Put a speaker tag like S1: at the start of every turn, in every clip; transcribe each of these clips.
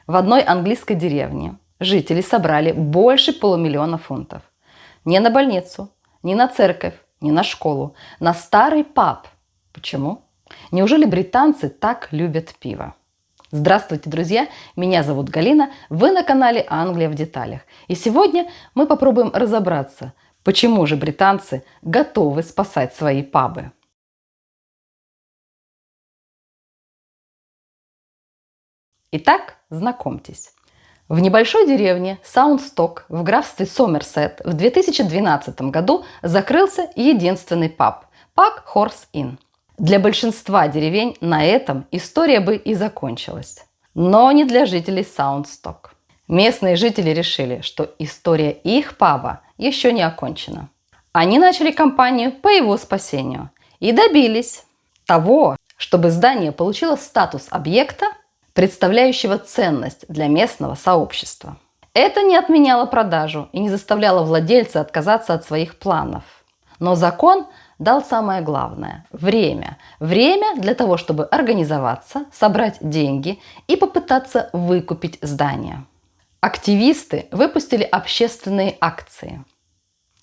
S1: В одной английской деревне жители собрали больше полумиллиона фунтов. Не на больницу, не на церковь, не на школу, на старый паб. Почему? Неужели британцы так любят пиво? Здравствуйте, друзья! Меня зовут Галина, вы на канале «Англия в деталях». И сегодня мы попробуем разобраться, почему же британцы готовы спасать свои пабы. Итак, знакомьтесь. В небольшой деревне Саундсток в графстве Сомерсет в 2012 году закрылся единственный паб – Pag Horse Inn. Для большинства деревень на этом история бы и закончилась. Но не для жителей Саундсток. Местные жители решили, что история их паба еще не окончена. Они начали кампанию по его спасению и добились того, чтобы здание получило статус объекта, представляющего ценность для местного сообщества. Это не отменяло продажу и не заставляло владельца отказаться от своих планов. Но закон дал самое главное – время. Время для того, чтобы организоваться, собрать деньги и попытаться выкупить здание. Активисты выпустили общественные акции.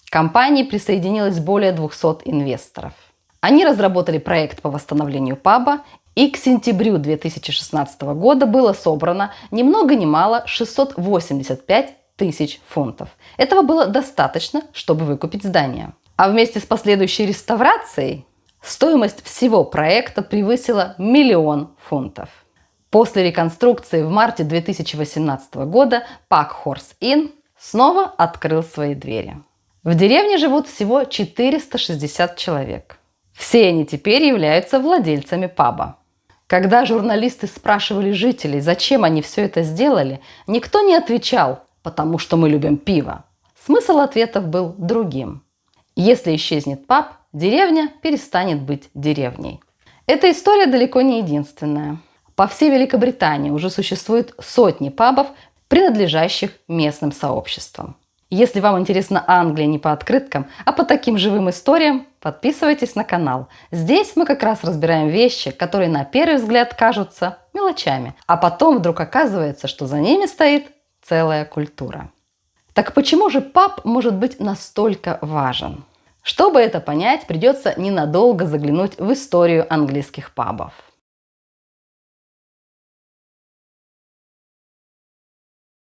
S1: К компании присоединилось более 200 инвесторов. Они разработали проект по восстановлению паба, и к сентябрю 2016 года было собрано ни много ни мало 685 тысяч фунтов. Этого было достаточно, чтобы выкупить здание. А вместе с последующей реставрацией стоимость всего проекта превысила 1 миллион фунтов. После реконструкции в марте 2018 года Pag Horse Inn снова открыл свои двери. В деревне живут всего 460 человек. Все они теперь являются владельцами паба. Когда журналисты спрашивали жителей, зачем они все это сделали, никто не отвечал, потому что мы любим пиво. Смысл ответов был другим. Если исчезнет паб, деревня перестанет быть деревней. Эта история далеко не единственная. По всей Великобритании уже существует сотни пабов, принадлежащих местным сообществам. Если вам интересна Англия не по открыткам, а по таким живым историям, подписывайтесь на канал. Здесь мы как раз разбираем вещи, которые на первый взгляд кажутся мелочами, а потом вдруг оказывается, что за ними стоит целая культура. Так почему же паб может быть настолько важен? Чтобы это понять, придется ненадолго заглянуть в историю английских пабов.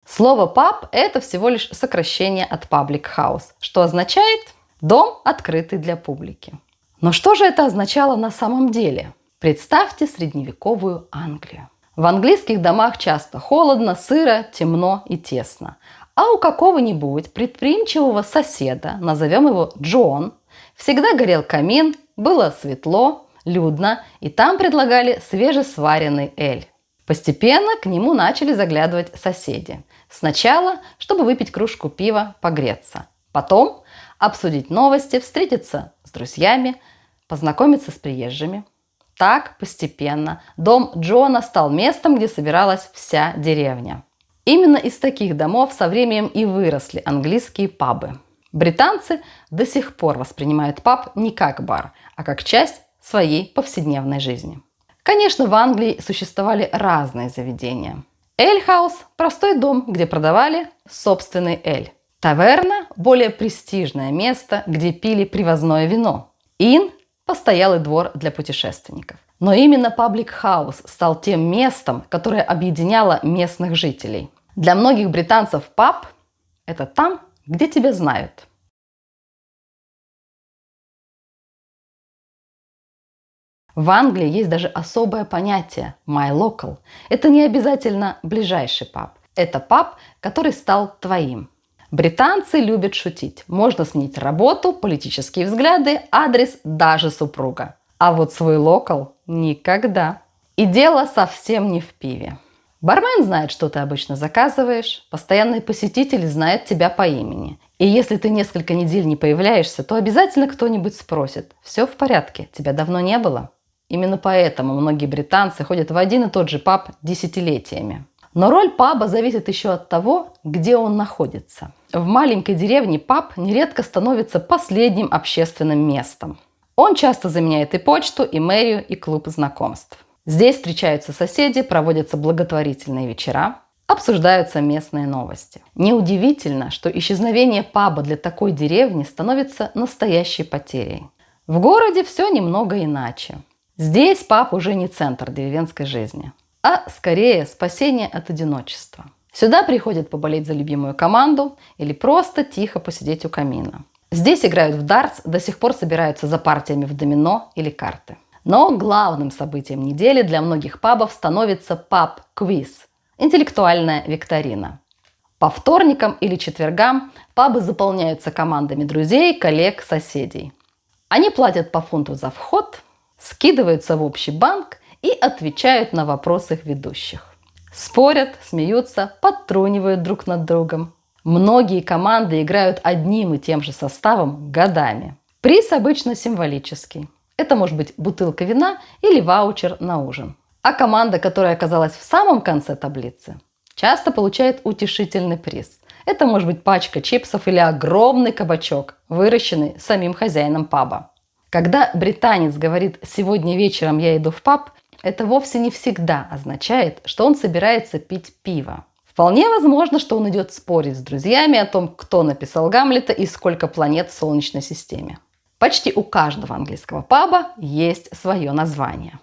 S1: Слово «паб» – это всего лишь сокращение от public house, что означает «дом, открытый для публики». Но что же это означало на самом деле? Представьте средневековую Англию. В английских домах часто холодно, сыро, темно и тесно. А у какого-нибудь предприимчивого соседа, назовем его Джон, всегда горел камин, было светло, людно, и там предлагали свежесваренный эль. Постепенно к нему начали заглядывать соседи. Сначала, чтобы выпить кружку пива, погреться. Потом обсудить новости, встретиться с друзьями, познакомиться с приезжими. Так постепенно дом Джона стал местом, где собиралась вся деревня. Именно из таких домов со временем и выросли английские пабы. Британцы до сих пор воспринимают паб не как бар, а как часть своей повседневной жизни. Конечно, в Англии существовали разные заведения. Эль-хаус – простой дом, где продавали собственный эль. Таверна – более престижное место, где пили привозное вино. Inn – постоялый двор для путешественников. Но именно паблик-хаус стал тем местом, которое объединяло местных жителей. Для многих британцев паб – это там, где тебя знают. В Англии есть даже особое понятие «my local». Это не обязательно ближайший паб. Это паб, который стал твоим. Британцы любят шутить. Можно сменить работу, политические взгляды, адрес, даже супруга. А вот свой локал – никогда. И дело совсем не в пиве. Бармен знает, что ты обычно заказываешь. Постоянные посетители знают тебя по имени. И если ты несколько недель не появляешься, то обязательно кто-нибудь спросит: «Все в порядке? Тебя давно не было?» Именно поэтому многие британцы ходят в один и тот же паб десятилетиями. Но роль паба зависит еще от того, где он находится. В маленькой деревне паб нередко становится последним общественным местом. Он часто заменяет и почту, и мэрию, и клуб знакомств. Здесь встречаются соседи, проводятся благотворительные вечера. обсуждаются местные новости. Неудивительно, что исчезновение паба для такой деревни становится настоящей потерей. В городе все немного иначе. Здесь паб уже не центр деревенской жизни, а скорее спасение от одиночества. Сюда приходят поболеть за любимую команду или просто тихо посидеть у камина. Здесь играют в дартс, до сих пор собираются за партиями в домино или карты. Но главным событием недели для многих пабов становится паб-квиз – интеллектуальная викторина. По вторникам или четвергам пабы заполняются командами друзей, коллег, соседей. Они платят по фунту за вход, скидываются в общий банк и отвечают на вопросы их ведущих. Спорят, смеются, подтрунивают друг над другом. Многие команды играют одним и тем же составом годами. Приз обычно символический. Это может быть бутылка вина или ваучер на ужин. А команда, которая оказалась в самом конце таблицы, часто получает утешительный приз. Это может быть пачка чипсов или огромный кабачок, выращенный самим хозяином паба. Когда британец говорит «сегодня вечером я иду в паб», это вовсе не всегда означает, что он собирается пить пиво. Вполне возможно, что он идет спорить с друзьями о том, кто написал Гамлета и сколько планет в Солнечной системе. Почти у каждого английского паба есть свое название.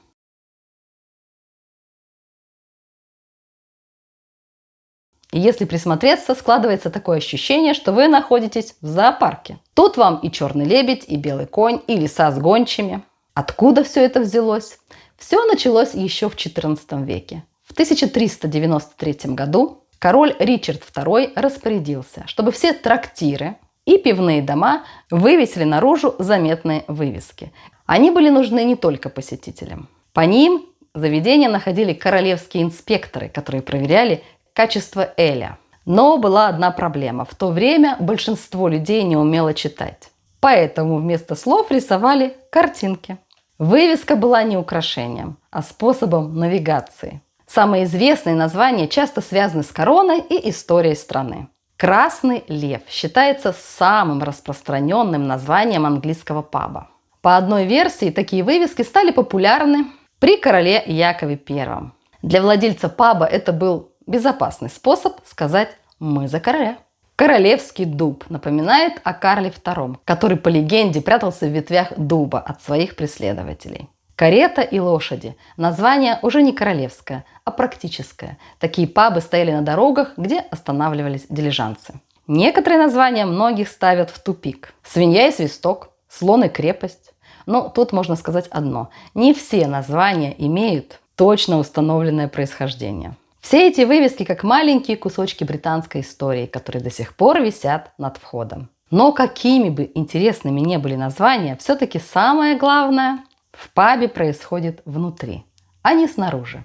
S1: И если присмотреться, складывается такое ощущение, что вы находитесь в зоопарке. Тут вам и черный лебедь, и белый конь, и лиса с гончими. Откуда все это взялось? Все началось еще в XIV веке. В 1393 году король Ричард II распорядился, чтобы все трактиры и пивные дома вывесили наружу заметные вывески. Они были нужны не только посетителям. По ним заведения находили королевские инспекторы, которые проверяли качество эля. Но была одна проблема. В то время большинство людей не умело читать. Поэтому вместо слов рисовали картинки. Вывеска была не украшением, а способом навигации. Самые известные названия часто связаны с короной и историей страны. Красный лев считается самым распространенным названием английского паба. По одной версии, такие вывески стали популярны при короле Якове I. Для владельца паба это был безопасный способ сказать «мы за короля». Королевский дуб напоминает о Карле II, который по легенде прятался в ветвях дуба от своих преследователей. Карета и лошади – название уже не королевское, а практическое. Такие пабы стояли на дорогах, где останавливались дилижансы. Некоторые названия многих ставят в тупик. Свинья и свисток, слон и крепость. Но тут можно сказать одно – не все названия имеют точно установленное происхождение. Все эти вывески как маленькие кусочки британской истории, которые до сих пор висят над входом. Но какими бы интересными ни были названия, все-таки самое главное в пабе происходит внутри, а не снаружи.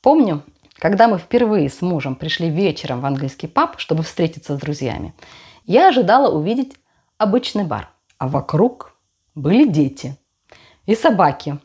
S1: Помню, когда мы впервые с мужем пришли вечером в английский паб, чтобы встретиться с друзьями, я ожидала увидеть обычный бар, а вокруг были дети. И собаки.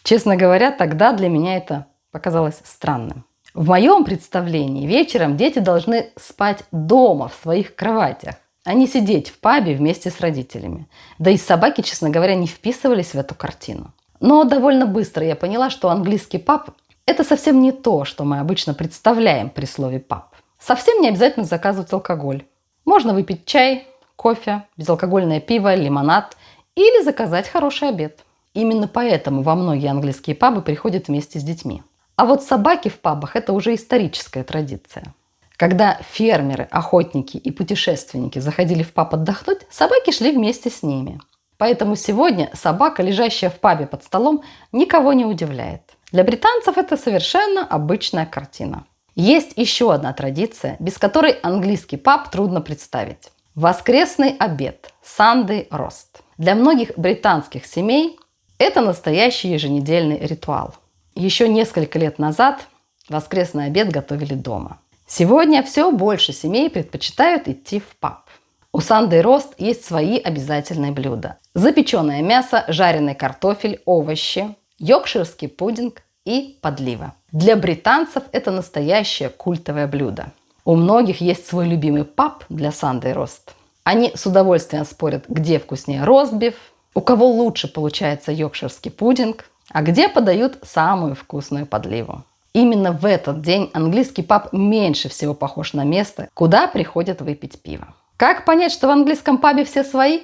S1: Честно говоря, тогда для меня это показалось странным. В моем представлении вечером дети должны спать дома в своих кроватях, а не сидеть в пабе вместе с родителями. Да и собаки, честно говоря, не вписывались в эту картину. Но довольно быстро я поняла, что английский паб – это совсем не то, что мы обычно представляем при слове паб. Совсем не обязательно заказывать алкоголь. Можно выпить чай, кофе, безалкогольное пиво, лимонад или заказать хороший обед. Именно поэтому во многие английские пабы приходят вместе с детьми. А вот собаки в пабах – это уже историческая традиция. Когда фермеры, охотники и путешественники заходили в паб отдохнуть, собаки шли вместе с ними. Поэтому сегодня собака, лежащая в пабе под столом, никого не удивляет. Для британцев это совершенно обычная картина. Есть еще одна традиция, без которой английский паб трудно представить. Воскресный обед – Sunday roast. Для многих британских семей это настоящий еженедельный ритуал. Еще несколько лет назад воскресный обед готовили дома. Сегодня все больше семей предпочитают идти в паб. У Sunday roast есть свои обязательные блюда. Запеченное мясо, жареный картофель, овощи, йоркширский пудинг и подлива. Для британцев это настоящее культовое блюдо. У многих есть свой любимый паб для Sunday roast. Они с удовольствием спорят, где вкуснее ростбиф, у кого лучше получается йоркширский пудинг. а где подают самую вкусную подливу. Именно в этот день английский паб меньше всего похож на место, куда приходят выпить пиво. Как понять, что в английском пабе все свои?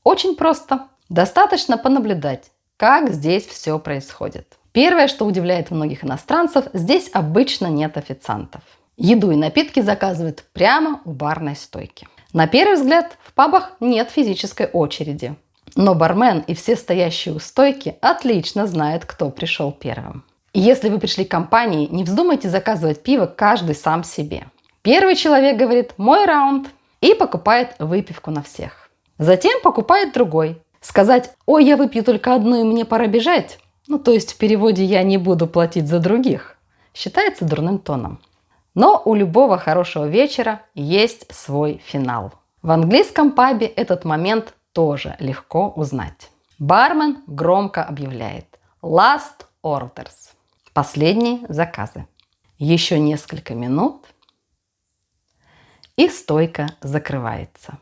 S1: Очень просто. Достаточно понаблюдать, как здесь все происходит. Первое, что удивляет многих иностранцев, здесь обычно нет официантов. Еду и напитки заказывают прямо у барной стойки. На первый взгляд, в пабах нет физической очереди. Но бармен и все стоящие у стойки отлично знают, кто пришел первым. И если вы пришли к компании, не вздумайте заказывать пиво каждый сам себе. Первый человек говорит «мой раунд» и покупает выпивку на всех. Затем покупает другой. Сказать «ой, я выпью только одну и мне пора бежать», то есть в переводе «я не буду платить за других», считается дурным тоном. Но у любого хорошего вечера есть свой финал. В английском пабе этот момент тоже легко узнать. Бармен громко объявляет «Last orders» – последние заказы. Еще несколько минут, и стойка закрывается.